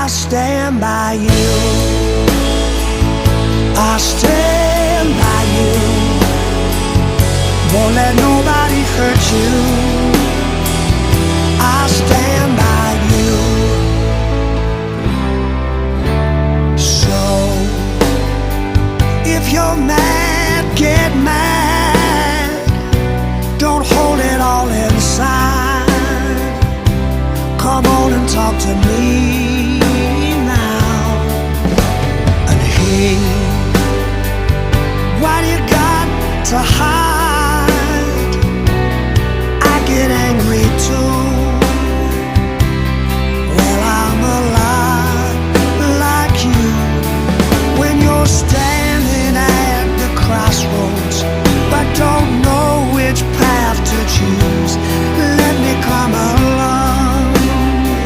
I stand by you. I stand by you. Won't let nobody hurt you. I stand by you. So if you're mad, get mad. Don't hold it all inside. Come on and talk to me now. And hey, why do you got to hide?